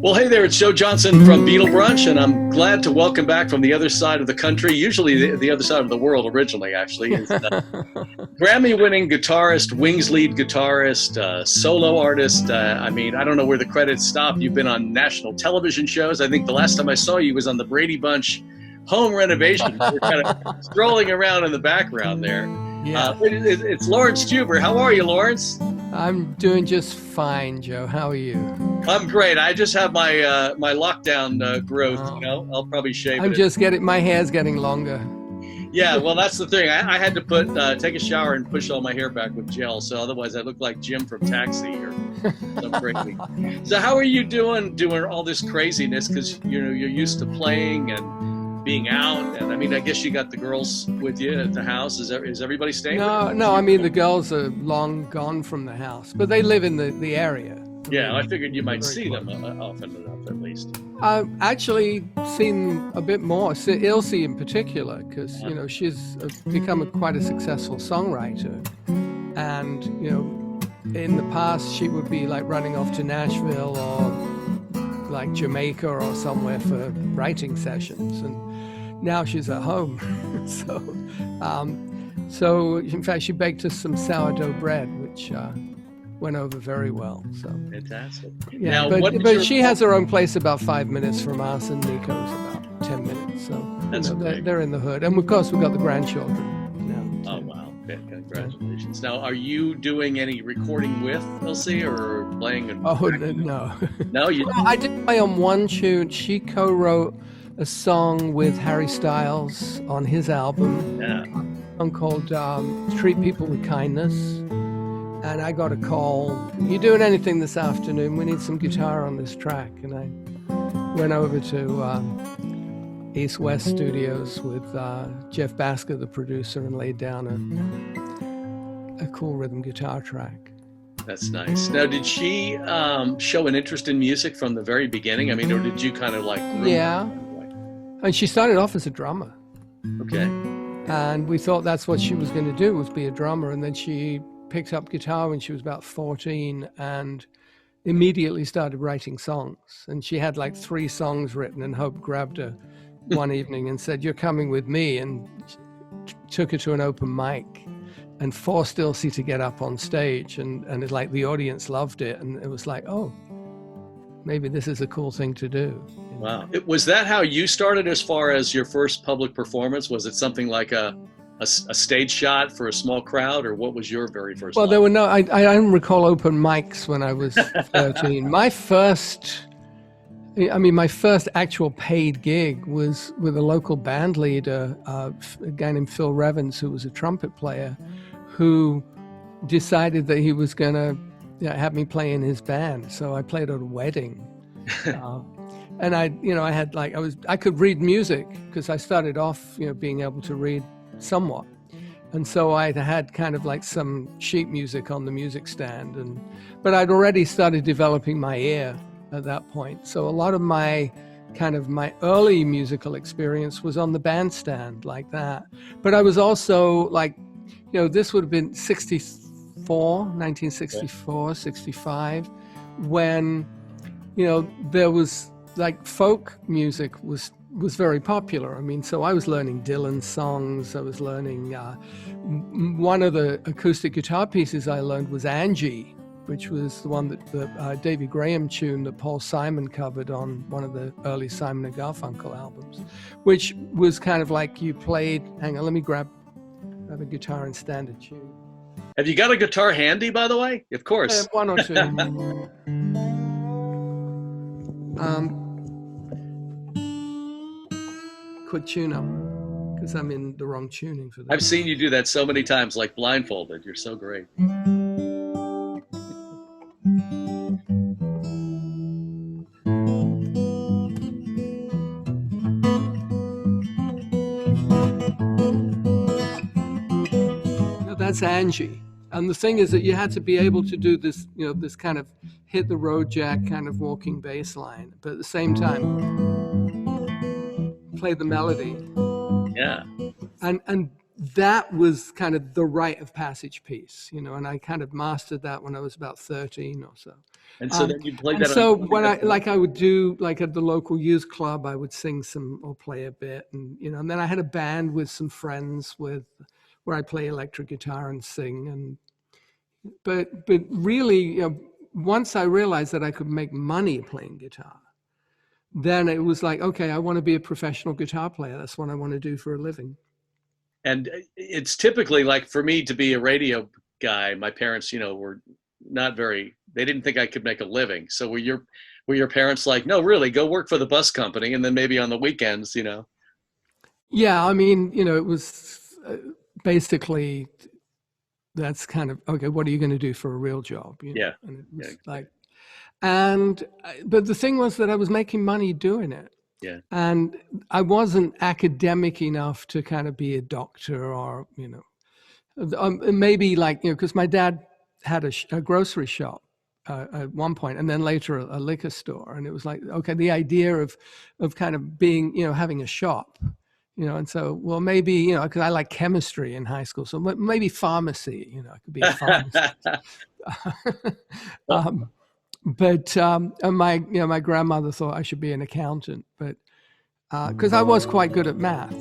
Well, hey there, it's Joe Johnson from Beatle Brunch, and I'm glad to welcome back from the other side of the country, usually the other side of the world originally, actually, is Grammy-winning guitarist, Wings lead guitarist, solo artist. I don't know where the credits stop. You've been on national television shows. I think the last time I saw you was on the Brady Bunch home renovation. You're kind of strolling around in the background there. Yeah. It's Laurence Juber. How are you, Laurence? I'm doing just fine, Joe. How are you? I'm great. I just have my my lockdown growth. Oh. You know, I'll probably shave I'm it. just getting my hair's getting longer. Yeah, well, that's the thing. I had to take a shower and push all my hair back with gel, so otherwise I look like Jim from Taxi or some crazy. So how are you doing all this craziness? Because you're used to playing and being out, and I guess you got the girls with you at the house. Is everybody staying? No. The girls are long gone from the house, but they live in the area. Yeah, I figured you might see them often enough, at least. I've actually seen a bit more. Ilse in particular, because she's become quite a successful songwriter, and in the past she would be like running off to Nashville or like Jamaica or somewhere for writing sessions, and now she's at home. So in fact she baked us some sourdough bread, which went over very well. So fantastic. Yeah, now, but she has her own place about 5 minutes from us, and Nico's about 10 minutes. So that's they're in the hood, and of course we've got the grandchildren now. Oh wow! Congratulations. Now, are you doing any recording with Ilse or playing? No. No, you. I did play on one tune. She co-wrote a song with Harry Styles on his album. Yeah. A song called "Treat People with Kindness." And I got a call, "You doing anything this afternoon? We need some guitar on this track." And I went over to East West Studios with Jeff Basker, the producer, and laid down a cool rhythm guitar track. That's nice. Now, did she show an interest in music from the very beginning? Or did you kind of like... Yeah. And she started off as a drummer. Okay. And we thought that's what she was going to do, was be a drummer. And then she picked up guitar when she was about 14 and immediately started writing songs. And she had like 3 songs written, and Hope grabbed her one evening and said, "You're coming with me," and took her to an open mic and forced Ilse to get up on stage. And it, like, the audience loved it. And it was like, oh, maybe this is a cool thing to do. Wow. Was that how you started as far as your first public performance? Was it something like a stage shot for a small crowd, or what was your very first? Well, there were I don't recall open mics when I was 13. My first actual paid gig was with a local band leader, a guy named Phil Revens, who was a trumpet player, who decided that he was going to have me play in his band. So I played at a wedding. And I could read music because I started off, being able to read somewhat. And so I had kind of like some sheet music on the music stand, but I'd already started developing my ear at that point. So a lot of my early musical experience was on the bandstand like that. But I was also like, this would have been 1964, 65, when, there was like folk music was very popular. So I was learning Dylan songs. I was learning, one of the acoustic guitar pieces I learned was Angie, which was the one that the Davy Graham tune that Paul Simon covered on one of the early Simon and Garfunkel albums, which was kind of like you played, hang on, let me grab a guitar and standard tune. Have you got a guitar handy, by the way? Of course. One or two. Quick tune up, because I'm in the wrong tuning for that. I've seen you do that so many times, like blindfolded. You're so great. That's Angie. And the thing is that you had to be able to do this, this kind of hit the road jack kind of walking bass line, but at the same time play the melody. Yeah. And that was kind of the rite of passage piece, you know, and I kind of mastered that when I was about 13 or so. And so then you played And that so on. when I would do, like at the local youth club, I would sing some or play a bit, and you know, and then I had a band with some friends where I play electric guitar and sing, but really, you know, once I realized that I could make money playing guitar, then it was like, okay, I want to be a professional guitar player. That's what I want to do for a living. And it's typically like for me to be a radio guy, my parents, you know, were not very, they didn't think I could make a living. So were your parents like, no, really, go work for the bus company and then maybe on the weekends, you know? Yeah, I mean, you know, it was basically that's kind of okay. What are you going to do for a real job? You know? Yeah. And it was Yeah. like, but the thing was that I was making money doing it. Yeah. And I wasn't academic enough to kind of be a doctor or, you know, maybe like, you know, because my dad had a grocery shop at one point, and then later a liquor store. And it was like, okay, the idea of kind of being, you know, having a shop, you know, and so, well, maybe, you know, because I like chemistry in high school. So maybe pharmacy, you know, I could be a pharmacist. But my grandmother thought I should be an accountant, but because I was quite good at math,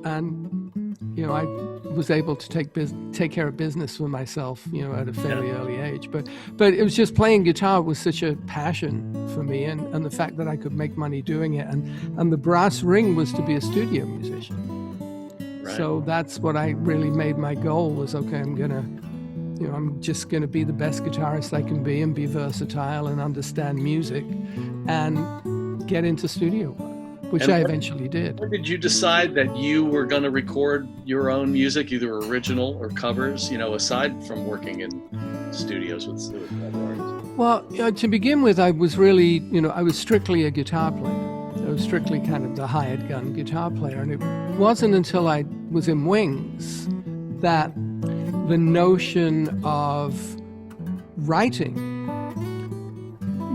and you know I was able to take care of business for myself, you know, at a fairly early age. But it was just playing guitar was such a passion for me, and the fact that I could make money doing it, and the brass ring was to be a studio musician. Right. So that's what I really made my goal was, okay, I'm just going to be the best guitarist I can be and be versatile and understand music and get into studio work, which I eventually did. When did you decide that you were going to record your own music, either original or covers, you know, aside from working in studios with other artists? Well, to begin with, I was really, you know, I was strictly a guitar player. I was strictly kind of the hired gun guitar player. And it wasn't until I was in Wings that the notion of writing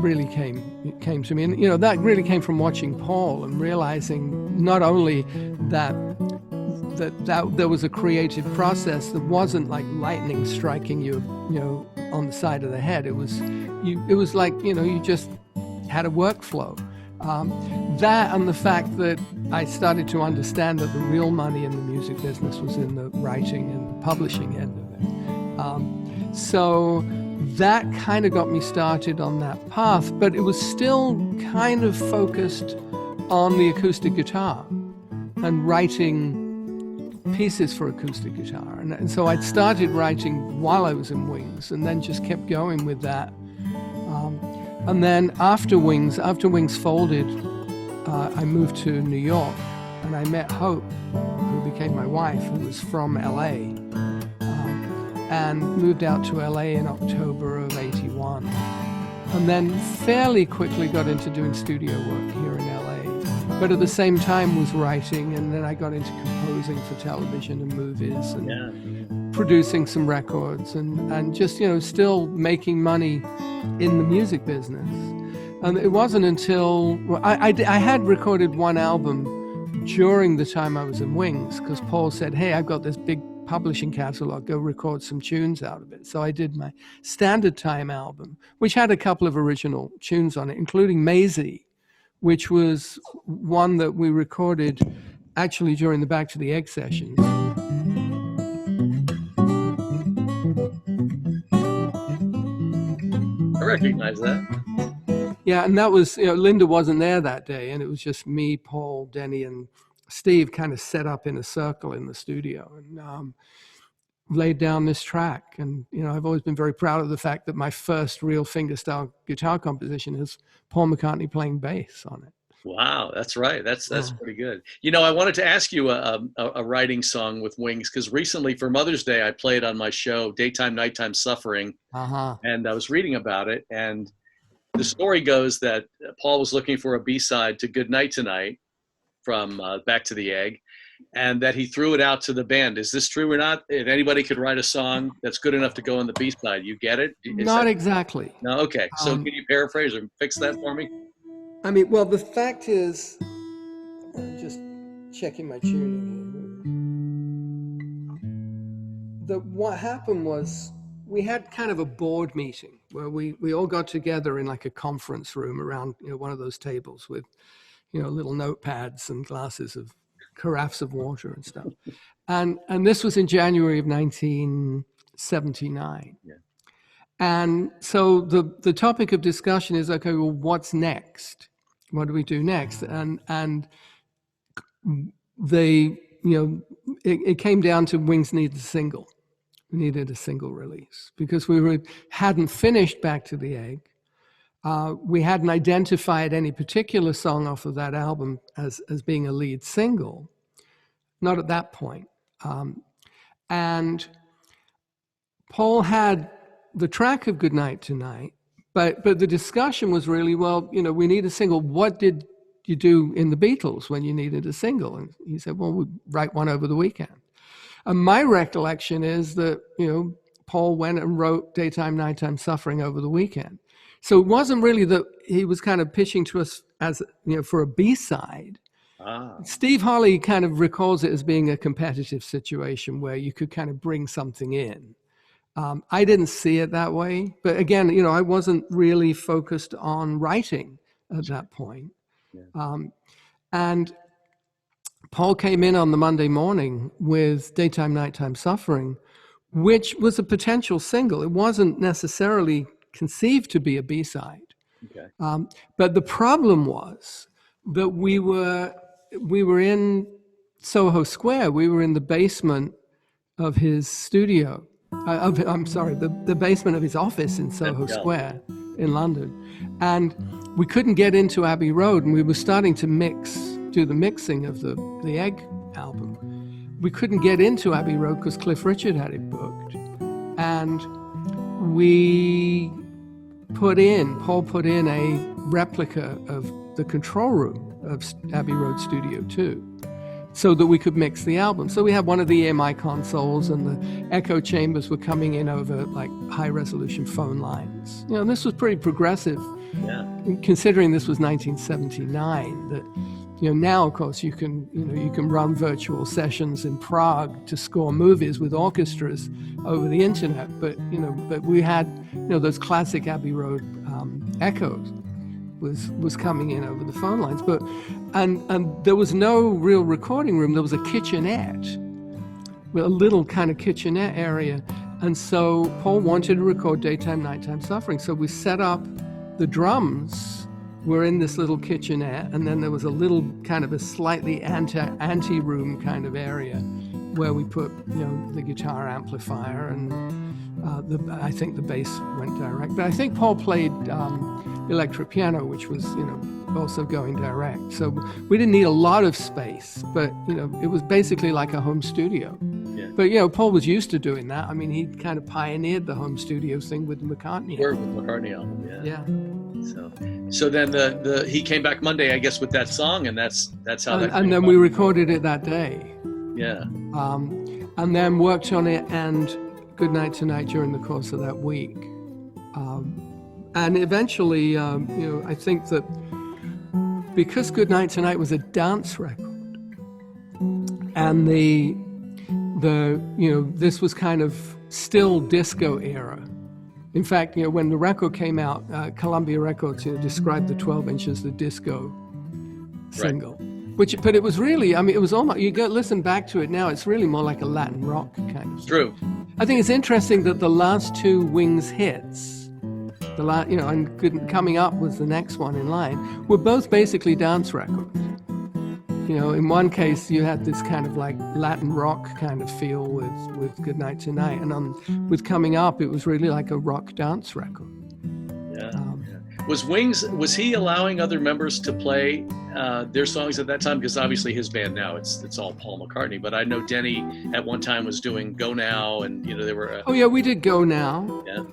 really came to me, and you know that really came from watching Paul and realizing not only that there was a creative process that wasn't like lightning striking you know, on the side of the head. It was like, you know, you just had a workflow. That and the fact that I started to understand that the real money in the music business was in the writing and the publishing end of it. So that kind of got me started on that path, but it was still kind of focused on the acoustic guitar and writing pieces for acoustic guitar. And so I'd started writing while I was in Wings and then just kept going with that. And then after Wings folded, I moved to New York and I met Hope, who became my wife, who was from LA, and moved out to LA in October of '81. And then fairly quickly got into doing studio work here in LA, but at the same time was writing, and then I got into composing for television and movies and producing some records and just, you know, still making money in the music business. And it wasn't until I had recorded one album during the time I was in Wings, because Paul said, hey, I've got this big publishing catalog, go record some tunes out of it. So I did my Standard Time album, which had a couple of original tunes on it, including Maisie, which was one that we recorded actually during the Back to the Egg sessions. I recognize that. Yeah, and that was, you know, Linda wasn't there that day, and it was just me, Paul, Denny, and Steve kind of set up in a circle in the studio and laid down this track. And, you know, I've always been very proud of the fact that my first real fingerstyle guitar composition is Paul McCartney playing bass on it. Wow, that's right. That's pretty good. You know, I wanted to ask you a writing song with Wings, because recently for Mother's Day, I played on my show, Daytime, Nighttime Suffering, and I was reading about it. And the story goes that Paul was looking for a B-side to Good Night Tonight from Back to the Egg, and that he threw it out to the band. Is this true or not? If anybody could write a song that's good enough to go on the B-side, you get it? Not exactly. No? Okay. So can you paraphrase or fix that for me? I mean, well, the fact is, I'm just checking my tuning here. what happened was we had kind of a board meeting where we all got together in like a conference room around one of those tables with little notepads and glasses of carafes of water and stuff. And this was in January of 1979. Yeah. And so the topic of discussion is, okay, well, what's next? What do we do next? And they, it came down to Wings needed a single. We needed a single release because we hadn't finished Back to the Egg. We hadn't identified any particular song off of that album as being a lead single, not at that point. And Paul had the track of Goodnight Tonight, but the discussion was really, well, we need a single. What did you do in the Beatles when you needed a single? And he said, well, we'd write one over the weekend. And my recollection is that, Paul went and wrote Daytime, Nighttime Suffering over the weekend. So it wasn't really that he was kind of pitching to us as, for a B-side. Steve Holley kind of recalls it as being a competitive situation where you could kind of bring something in. I didn't see it that way. But again, I wasn't really focused on writing at that point. Yeah. And Paul came in on the Monday morning with Daytime, Nighttime Suffering, which was a potential single. It wasn't necessarily conceived to be a B-side. Okay. But the problem was that we were in Soho Square. We were in the basement of his studio. The basement of his office in Soho Square in London. And we couldn't get into Abbey Road, and we were starting to do the mixing of the Egg album. We couldn't get into Abbey Road because Cliff Richard had it booked. And Paul put in a replica of the control room of Abbey Road Studio 2 so that we could mix the album. So we had one of the EMI consoles, and the echo chambers were coming in over like high resolution phone lines. This was pretty progressive, considering this was 1979. That now, of course, you can run virtual sessions in Prague to score movies with orchestras over the internet. But we had those classic Abbey Road echoes was coming in over the phone lines. But and there was no real recording room. There was a kitchenette, with a little kind of kitchenette area. And so Paul wanted to record Daytime, Nighttime Suffering. So we set up the drums. We're in this little kitchenette, and then there was a little kind of a slightly ante-room kind of area where we put, the guitar amplifier, and I think the bass went direct. But I think Paul played electric piano, which was, also going direct. So we didn't need a lot of space, but, it was basically like a home studio. Yeah. But, Paul was used to doing that. I mean, he kind of pioneered the home studio thing with the McCartney album. With McCartney album, yeah. So then he came back Monday, I guess, with that song, and that's how that. And then we recorded it that day. Yeah. And then worked on it and Goodnight Tonight during the course of that week. And eventually, I think that because Goodnight Tonight was a dance record, and this was kind of still disco era. In fact, when the record came out, Columbia Records described the 12-inch as the disco single. Right. But it was really, it was almost, listen back to it now, it's really more like a Latin rock kind of. True. I think it's interesting that the last two Wings hits, and Coming Up was the next one in line, were both basically dance records. In one case you had this kind of like Latin rock kind of feel with Goodnight Tonight, and with Coming Up it was really like a rock dance record. Yeah. Was he allowing other members to play their songs at that time? Because obviously his band now it's all Paul McCartney, but I know Denny at one time was doing Go Now, and there were we did Go Now. Yeah.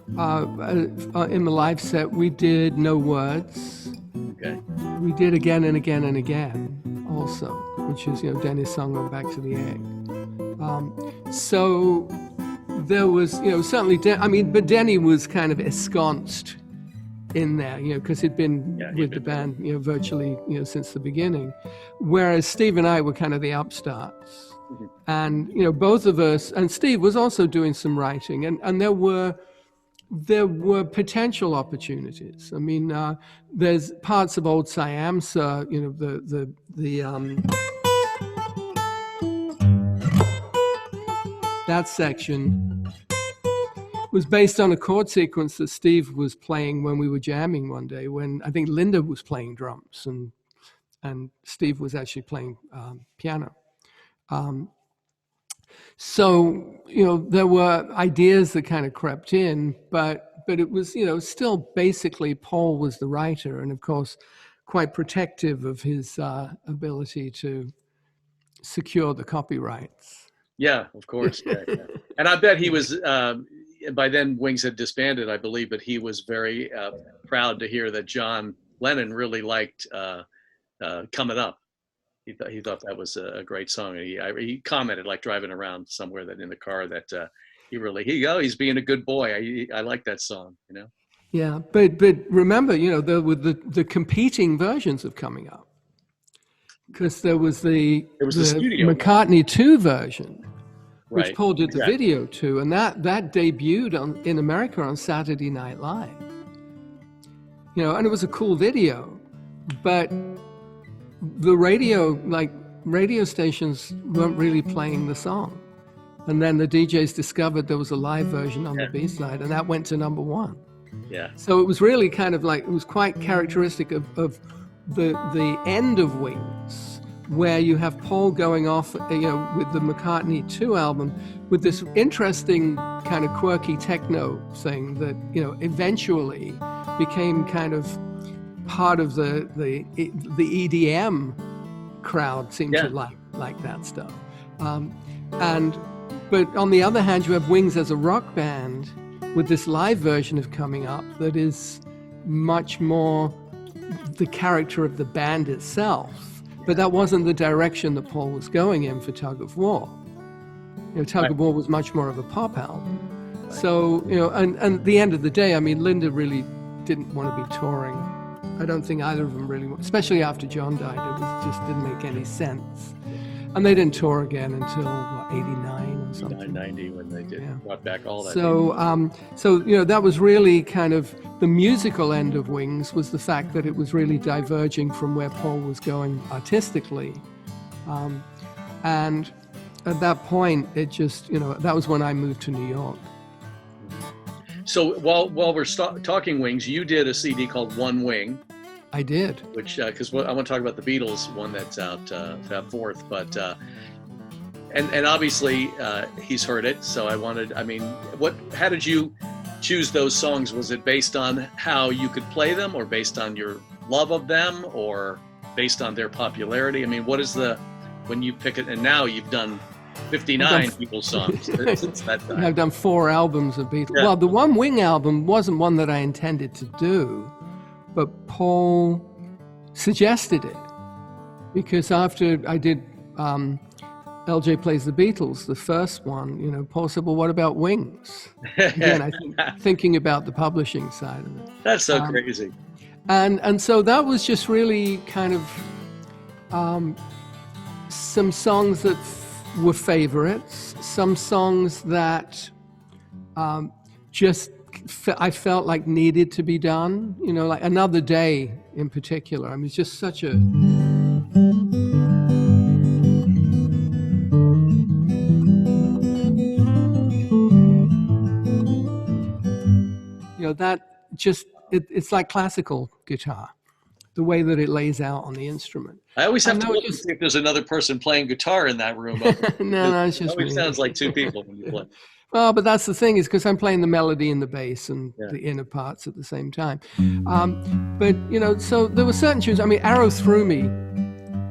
In the live set we did No Words. Okay. We did Again and Again and Again also, which is Denny's song on Back to the Egg. So there was certainly but Denny was kind of ensconced in there, because he'd been with the band, virtually, since the beginning. Whereas Steve and I were kind of the upstarts, And, both of us, and Steve was also doing some writing, and there were potential opportunities. I mean, there's parts of Old Siamsa, that section was based on a chord sequence that Steve was playing when we were jamming one day, when I think Linda was playing drums and Steve was actually playing piano. So, there were ideas that kind of crept in, but it was, still basically Paul was the writer, and of course, quite protective of his ability to secure the copyrights. Yeah, of course. Yeah. And I bet he was, by then Wings had disbanded, I believe, but he was very proud to hear that John Lennon really liked Coming Up. He thought that was a great song. He commented, like driving around somewhere, that in the car, that he's being a good boy. I like that song, Yeah, but remember, there were the competing versions of Coming Up, because there was the studio McCartney 2 version, which right. Paul did the video to, and that debuted in America on Saturday Night Live. And it was a cool video, but the radio stations weren't really playing the song. And then the DJs discovered there was a live version on the B-side, and that went to number 1. Yeah. So it was really kind of like, it was quite characteristic of the end of Wings, where you have Paul going off, with the McCartney 2 album, with this interesting kind of quirky techno thing that, eventually became kind of part of the EDM crowd seemed to like that stuff. But on the other hand, you have Wings as a rock band with this live version of Coming Up that is much more the character of the band itself. But that wasn't the direction that Paul was going in for Tug of War. Tug of War was much more of a pop album. Right. So, and at the end of the day, I mean, Linda really didn't want to be touring. I don't think either of them really, especially after John died, it just didn't make any sense. And they didn't tour again until, 89 or something? 90, when they brought back all that. So, that was really kind of the musical end of Wings, was the fact that it was really diverging from where Paul was going artistically. And at that point, it just, that was when I moved to New York. So while we're talking Wings, you did a CD called One Wing. I did. Which, because I want to talk about the Beatles one that's out, Fab Fourth, but and obviously he's heard it. So how did you choose those songs? Was it based on how you could play them, or based on your love of them, or based on their popularity? I mean, what is when you pick it? And now you've done 59 Beatles songs since that time. I've done 4 albums of Beatles. Yeah. Well, the One Wing album wasn't one that I intended to do, but Paul suggested it, because after I did LJ Plays the Beatles, the first one, Paul said, well, what about Wings? Again, I think thinking about the publishing side of it. That's so crazy. And so that was just really kind of some songs that were favorites, some songs that I felt like needed to be done, like Another Day in particular. I mean, it's just such a... that just, it's like classical guitar, the way that it lays out on the instrument. I always have to look and see if there's another person playing guitar in that room. No, it's just... It always sounds like 2 people when you play. Well, but that's the thing, is because I'm playing the melody and the bass and the inner parts at the same time. But, so there were certain tunes. I mean, Arrow Through Me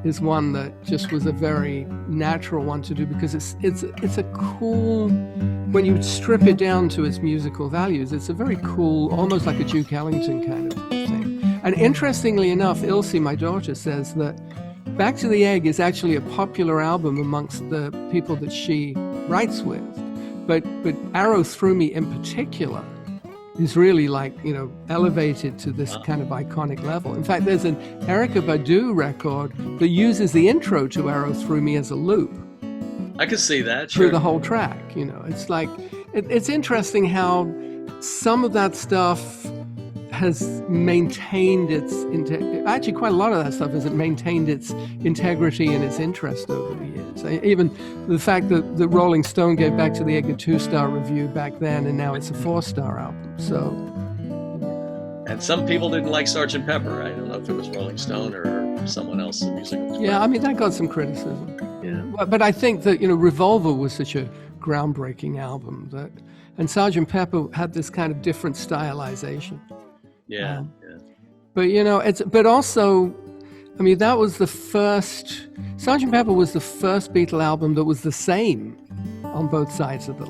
is one that just was a very natural one to do, because it's a cool, when you strip it down to its musical values, it's a very cool, almost like a Duke Ellington kind of thing. And interestingly enough, Ilse, my daughter, says that Back to the Egg is actually a popular album amongst the people that she writes with. But Arrow Through Me in particular is really like, elevated to this kind of iconic level. In fact, there's an Erykah Badu record that uses the intro to Arrow Through Me as a loop. I could see that. through Sure. the whole track. It's like it's interesting how some of that stuff has maintained its actually quite a lot of that stuff has maintained its integrity and its interest over the years. Even the fact that the Rolling Stone gave Back to the Egg a 2-star review back then, and now it's a 4-star album. So, and some people didn't like Sgt. Pepper. I don't know if it was Rolling Stone or someone else. The music was yeah, I mean that got some criticism. Yeah. But I think that Revolver was such a groundbreaking album and Sgt. Pepper had this kind of different stylization. Yeah. But also, I mean, that was the first. Sgt. Pepper was the first Beatle album that was the same on both sides of the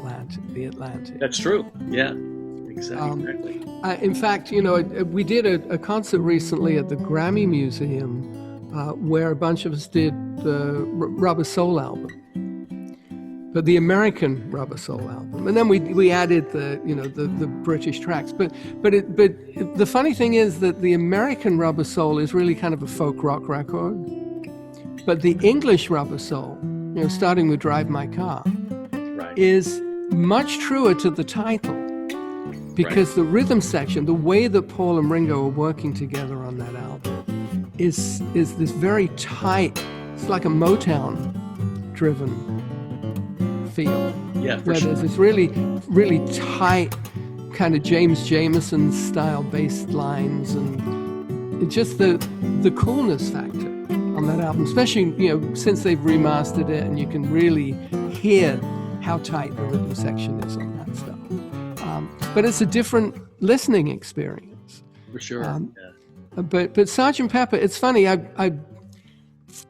Atlantic. That's true. Yeah, exactly. In fact, we did a concert recently at the Grammy Museum where a bunch of us did the Rubber Soul album, but the American Rubber Soul album, and then we added the British tracks. But the funny thing is that the American Rubber Soul is really kind of a folk rock record, but the English Rubber Soul, starting with Drive My Car, Right. is much truer to the title, because the rhythm section, the way that Paul and Ringo are working together on that album, is this very tight. It's like a Motown-driven feel. Yeah, for Where sure. there's this really, really tight kind of James Jamerson style bass lines, and it's just the coolness factor on that album, especially since they've remastered it, and you can really hear how tight the rhythm section is on that stuff. But it's a different listening experience. For sure. But Sgt. Pepper, it's funny. I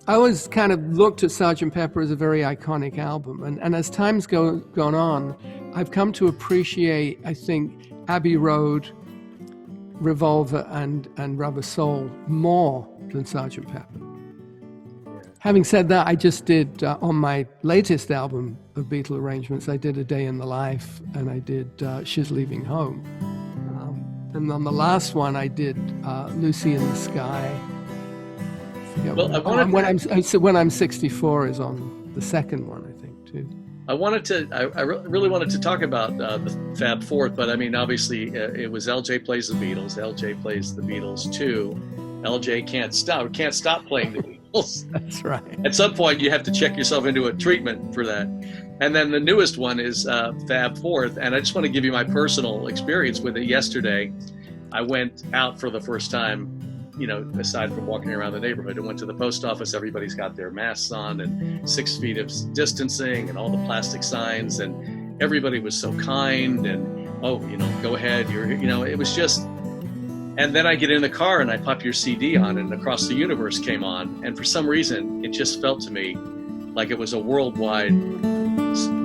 always kind of looked at Sgt. Pepper as a very iconic album, and as time's gone on, I've come to appreciate, I think, Abbey Road, Revolver, and Rubber Soul more than Sgt. Pepper. Having said that, I just did on my latest album of Beatle arrangements, I did A Day in the Life, and I did She's Leaving Home. And on the last one, I did Lucy in the Sky. Well, When I'm 64 is on the second one, I think, too. I really wanted to talk about the Fab Fourth, but I mean, obviously, it was LJ plays the Beatles, LJ plays the Beatles too. LJ can't stop playing the Beatles. That's right. At some point, you have to check yourself into a treatment for that. And then the newest one is Fab Fourth, and I just want to give you my personal experience with it. Yesterday, I went out for the first time, aside from walking around the neighborhood. I went to the post office. Everybody's got their masks on and 6 feet of distancing and all the plastic signs, and everybody was so kind and, go ahead. It was just. And then I get in the car and I pop your CD on, and Across the Universe came on. And for some reason, it just felt to me like it was a worldwide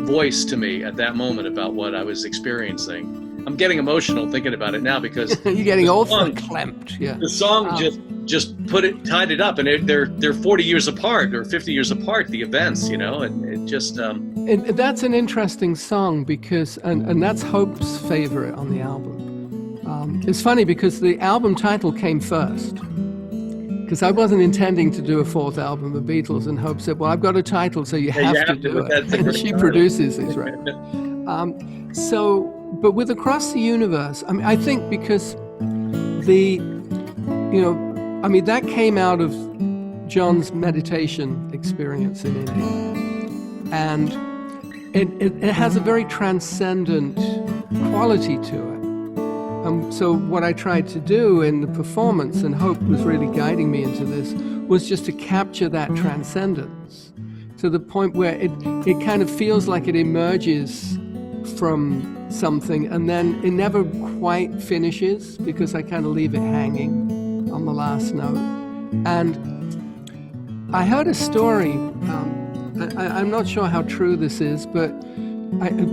voice to me at that moment about what I was experiencing. I'm getting emotional thinking about it now because you're getting old and clamped. Yeah. The song just tied it up, and they're 40 years apart or 50 years apart, the events, and it just. And that's an interesting song because, and that's Hope's favorite on the album. It's funny because the album title came first, because I wasn't intending to do a fourth album of Beatles, and Hope said, well, I've got a title, so you have to do it. And she produces these records. But with Across the Universe, I mean, I think because that came out of John's meditation experience in India. And it has a very transcendent quality to it. So what I tried to do in the performance, and Hope was really guiding me into this, was just to capture that transcendence to the point where it kind of feels like it emerges from something, and then it never quite finishes because I kind of leave it hanging on the last note. And I heard a story, I'm not sure how true this is, but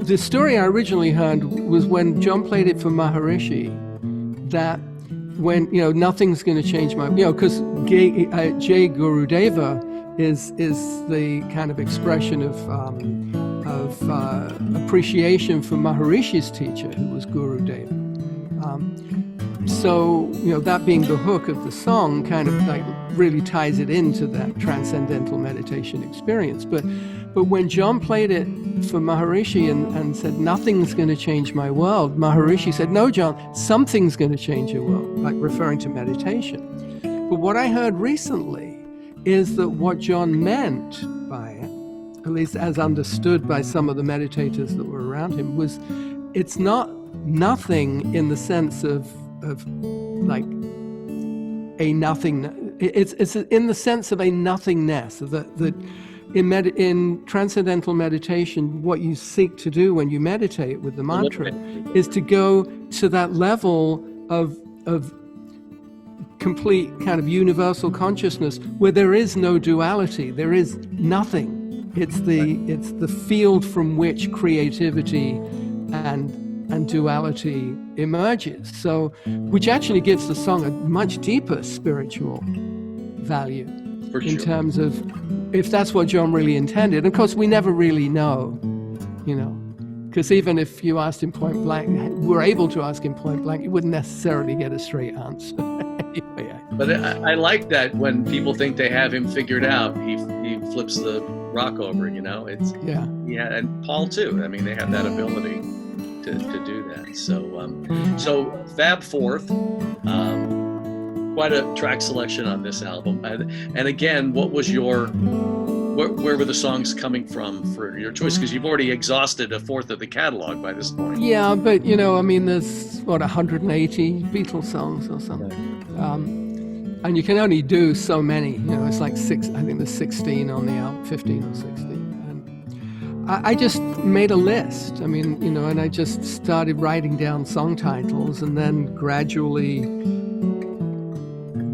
the story I originally heard was when John played it for Maharishi, that when, nothing's going to change my, because Jai Gurudeva is the kind of expression of appreciation for Maharishi's teacher, who was Gurudeva. So, that being the hook of the song kind of like really ties it into that transcendental meditation experience. But when John played it for Maharishi and said, nothing's going to change my world, Maharishi said, no, John, something's going to change your world, like referring to meditation. But what I heard recently is that what John meant by it, at least as understood by some of the meditators that were around him, was it's not nothing in the sense of like a nothing. It's in the sense of a nothingness. That in transcendental meditation, what you seek to do when you meditate with the mantra is to go to that level of complete kind of universal consciousness where there is no duality, there is nothing. It's the field from which creativity and duality emerges. So, which actually gives the song a much deeper spiritual value in terms of if that's what John really intended. Of course, we never really know, because even if you asked him point blank, we're able to ask him point blank, you wouldn't necessarily get a straight answer. Anyway. But I like that when people think they have him figured out, he flips the rock over. It's yeah, and Paul too. I mean, they have that ability to do that. So Fab Fourth, quite a track selection on this album. And again, what was where were the songs coming from for your choice? Because you've already exhausted a fourth of the catalog by this point. Yeah, but there's 180 Beatles songs or something. And you can only do so many. It's like six. I think there's 16 on the album, 15 or 16. And I just made a list. And I just started writing down song titles, and then gradually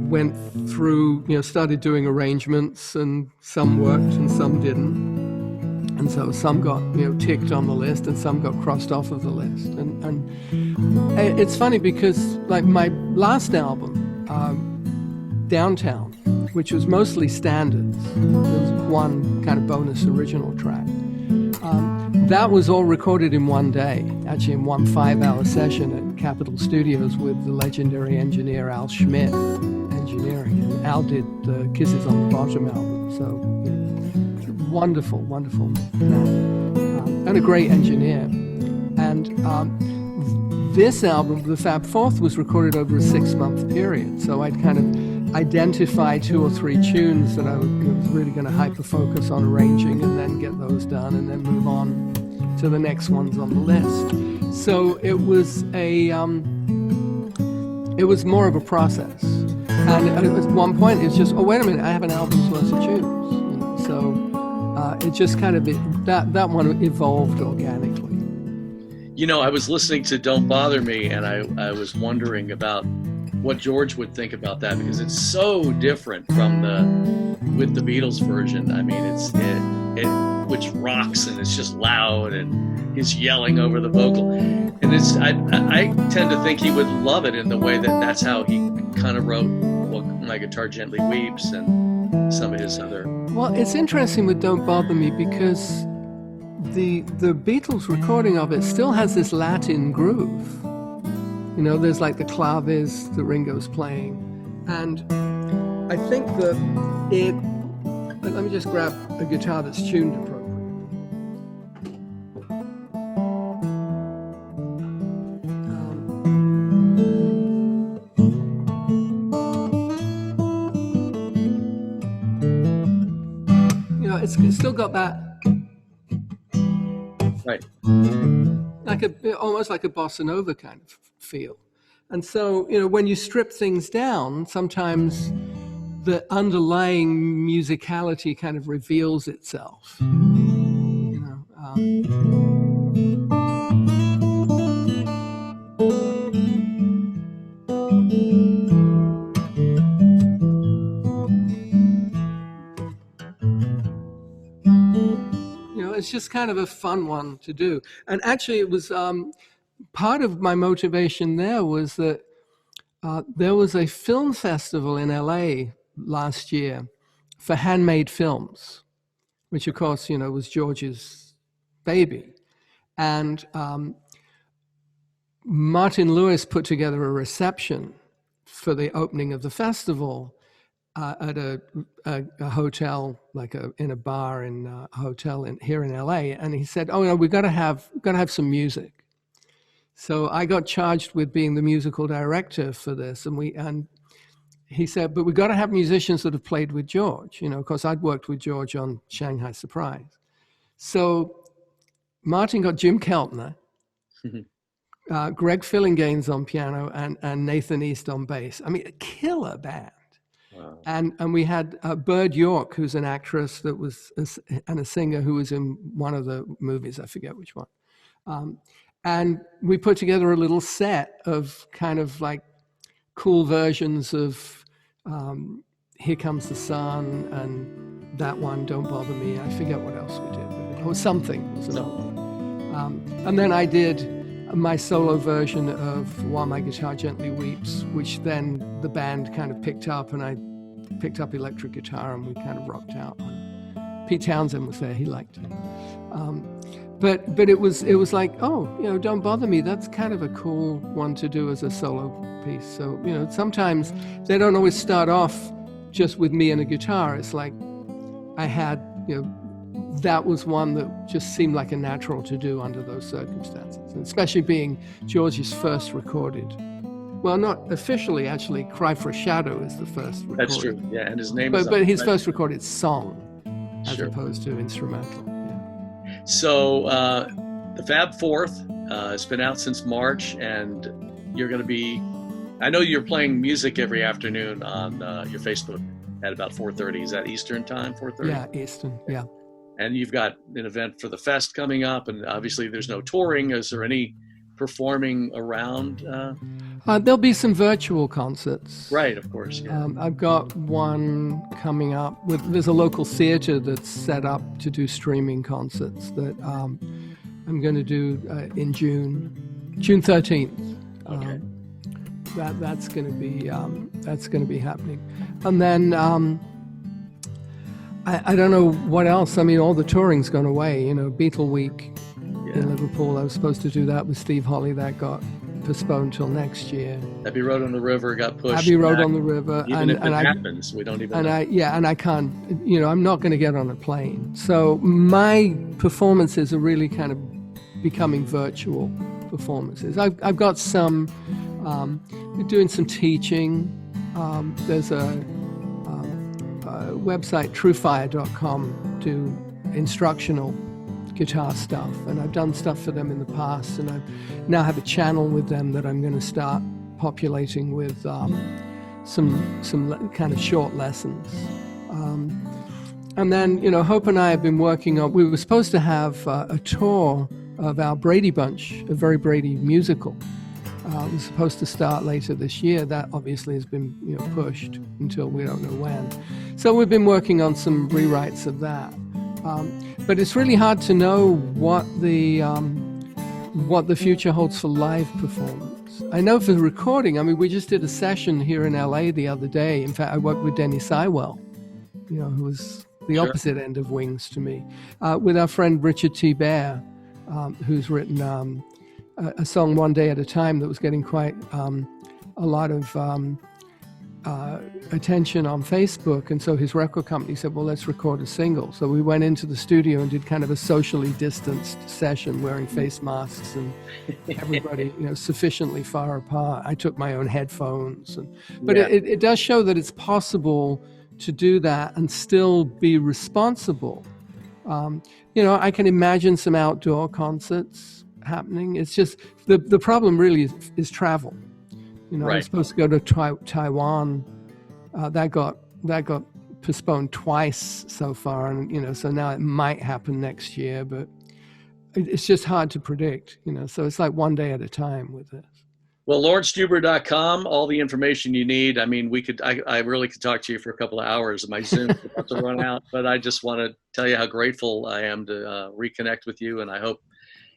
went through, started doing arrangements, and some worked and some didn't. And so some got, ticked on the list and some got crossed off of the list. And it's funny because like my last album, Downtown, which was mostly standards, there was one kind of bonus original track. That was all recorded in one day, actually in one 5-hour session at Capitol Studios with the legendary engineer Al Schmidt engineering. And Al did the Kisses on the Bottom album, so wonderful man, and a great engineer. And this album, the Fab Fourth, was recorded over a 6-month period, so I'd kind of identify 2 or 3 tunes that I was really going to hyper-focus on arranging, and then get those done, and then move on to the next ones on the list. So it was more of a process. And at one point, it's just, oh, wait a minute, I have an album's worth of tunes. So it just kind of, that one evolved organically. I was listening to Don't Bother Me, and I was wondering about what George would think about that, because it's so different from with the Beatles version. I mean, it which rocks, and it's just loud, and he's yelling over the vocal, and I tend to think he would love it in the way that's how he kind of wrote My Guitar Gently Weeps and some of his other. Well, it's interesting with Don't Bother Me because the Beatles recording of it still has this Latin groove. There's like the claves that Ringo's playing. And I think that let me just grab a guitar that's tuned appropriately. It's still got that. Right. Almost like a bossa nova kind of feel. And so, when you strip things down, sometimes the underlying musicality kind of reveals itself. It's just kind of a fun one to do. And actually, it was part of my motivation there was that there was a film festival in LA last year for handmade films, which of course, was George's baby. And Martin Lewis put together a reception for the opening of the festival at a hotel, like in a bar in a hotel here in LA, and he said, "Oh no, we've got to have some music." So I got charged with being the musical director for this, and he said, "But we've got to have musicians that have played with George." You know, of course, I'd worked with George on Shanghai Surprise. So Martin got Jim Keltner, Greg Fillinganes on piano, and Nathan East on bass. I mean, a killer band. Wow. And we had Bird York, who's an actress that was and a singer who was in one of the movies, I forget which one. And we put together a little set of kind of like cool versions of Here Comes the Sun and that one, Don't Bother Me. I forget what else we did. Or Something was another one. And then I did my solo version of While My Guitar Gently Weeps, which then the band kind of picked up, and I picked up electric guitar and we kind of rocked out. Pete Townsend was there, he liked it. But it was like, oh, you know, Don't Bother Me, that's kind of a cool one to do as a solo piece. So, you know, sometimes they don't always start off just with me and a guitar. It's like I had, you know, that was one that just seemed like a natural to do under those circumstances, and especially being George's first recorded. Well, not officially, actually, Cry for a Shadow is the first recorded. That's true, yeah, and his name but his first recorded song, as opposed to instrumental. Yeah. So the Fab Fourth has been out since March, and you're going to be, I know you're playing music every afternoon on your Facebook at about 4:30. Is that Eastern time, 4:30? Yeah, Eastern, yeah. And you've got an event for the fest coming up, and obviously there's no touring. Is there any performing around? There'll be some virtual concerts. Right, of course. Yeah. I've got one coming up. There's a local theater that's set up to do streaming concerts that I'm going to do in June 13th. Okay. That's going to be happening, and then. I don't know what else. I mean, all the touring's gone away. You know, Beatle Week in Liverpool. I was supposed to do that with Steve Holly. That got postponed till next year. Abbey Road on the River got pushed. Abbey Road on the River. Even if it happens, we don't even know. And I can't, you know, I'm not going to get on a plane. So my performances are really kind of becoming virtual performances. I've got some, doing some teaching. There's a website, truefire.com, do instructional guitar stuff, and I've done stuff for them in the past, and I now have a channel with them that I'm going to start populating with some kind of short lessons. And then, you know, Hope and I have been working on, we were supposed to have a tour of our Brady Bunch, a Very Brady musical. It was supposed to start later this year. That obviously has been, you know, pushed until we don't know when. So we've been working on some rewrites of that. But it's really hard to know what the future holds for live performance. I know for recording, I mean, we just did a session here in LA the other day. In fact, I worked with Denny Sywell, you know, who was the opposite end of Wings to me, with our friend Richard T. Bear, who's written a song, One Day at a Time, that was getting quite a lot of attention on Facebook. And so his record company said, well, let's record a single. So we went into the studio and did kind of a socially distanced session, wearing face masks and everybody, you know, sufficiently far apart. I took my own headphones. But it does show that it's possible to do that and still be responsible. You know, I can imagine some outdoor concerts happening. It's just the problem really is travel. You know, I was supposed to go to Taiwan. That got postponed twice so far, and you know, so now it might happen next year, but it's just hard to predict. You know, so it's like one day at a time with this. Well, LawrenceJuber.com, all the information you need. I mean, I really could talk to you for a couple of hours. My Zoom is about to run out, but I just want to tell you how grateful I am to reconnect with you, and I hope.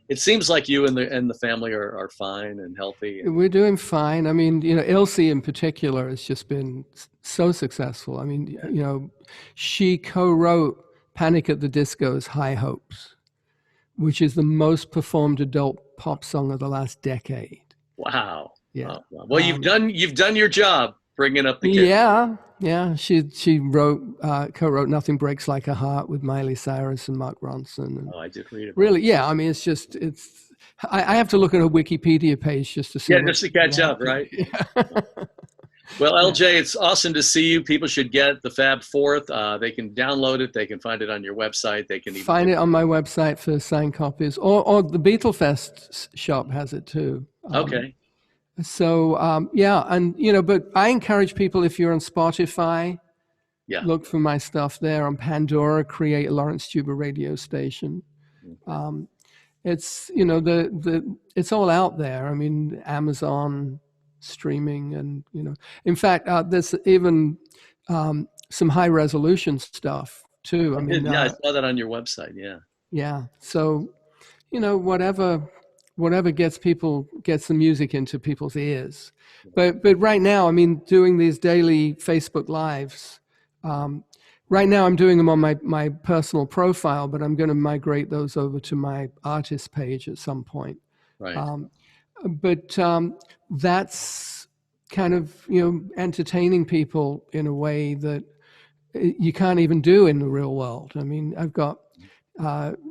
It seems like you and the family are fine and healthy. We're doing fine. I mean, you know, Ilse in particular has just been so successful. I mean, you know, she co-wrote Panic at the Disco's High Hopes, which is the most performed adult pop song of the last decade. Wow. Yeah. Wow. Well, you've done your job bringing up the kids. Yeah. She co-wrote "Nothing Breaks Like a Heart" with Miley Cyrus and Mark Ronson. And Oh, I did read about really, yeah. I mean, it's. I have to look at her Wikipedia page just to see. Yeah, just to catch up, right? Yeah. Well, LJ, it's awesome to see you. People should get the Fab Fourth. They can download it. They can find it on your website. They can even find it on my website for signed copies, or the Beatle Fest shop has it too. Okay. So yeah, and but I encourage people, if you're on Spotify, look for my stuff there. On Pandora, create a Laurence Juber radio station. It's it's all out there. I mean, Amazon streaming, and in fact, there's even some high resolution stuff too. I mean, I saw that on your website. Yeah. So whatever gets the music into people's ears. But right now, I mean, doing these daily Facebook Lives, right now I'm doing them on my personal profile, but I'm going to migrate those over to my artist page at some point. Right. But that's kind of, entertaining people in a way that you can't even do in the real world. I mean, I've got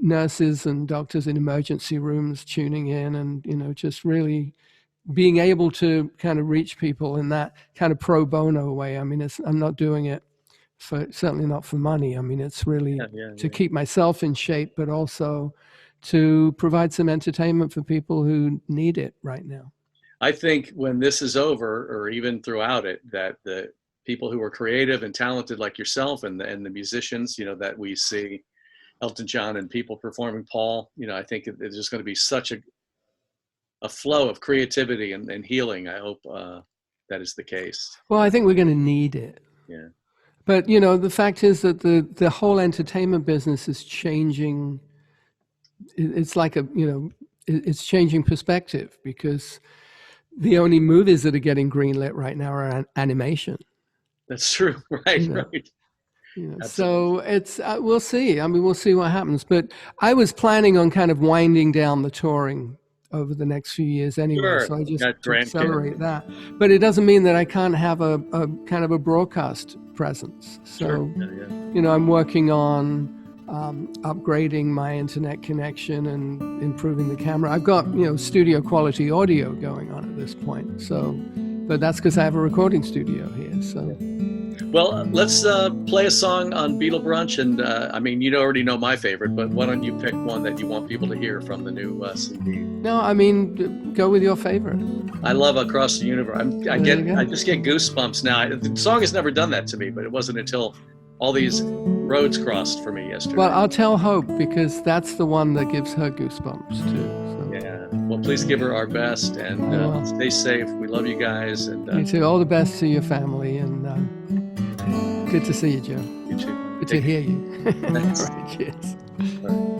nurses and doctors in emergency rooms tuning in, and just really being able to kind of reach people in that kind of pro bono way. I mean, I'm not doing it certainly not for money. I mean, it's really to keep myself in shape, but also to provide some entertainment for people who need it right now. I think when this is over, or even throughout it, that the people who are creative and talented like yourself, and the musicians, that we see, Elton John and people performing, Paul, I think there's just going to be such a flow of creativity and healing. I hope that is the case. Well, I think we're going to need it. Yeah. But, the fact is that the whole entertainment business is changing. It's like it's changing perspective, because the only movies that are getting greenlit right now are animation. That's true. Right. Right. So it's we'll see. I mean, we'll see what happens. But I was planning on kind of winding down the touring over the next few years anyway. Sure. So I just accelerate that. But it doesn't mean that I can't have a kind of a broadcast presence. So, sure. I'm working on upgrading my internet connection and improving the camera. I've got, studio quality audio going on at this point. So, but that's because I have a recording studio here. So. Well, let's play a song on Beatle Brunch, and I mean, you already know my favorite, but why don't you pick one that you want people to hear from the new CD? No, I mean, go with your favorite. I love Across the Universe. I just get goosebumps now. The song has never done that to me, but it wasn't until all these roads crossed for me yesterday. Well, I'll tell Hope, because that's the one that gives her goosebumps too. So. Yeah. Well, please give her our best, and stay safe. We love you guys. And you too. All the best to your family, and good to see you, Joe. You too. Good to hear you. Thanks. All right, cheers. All right.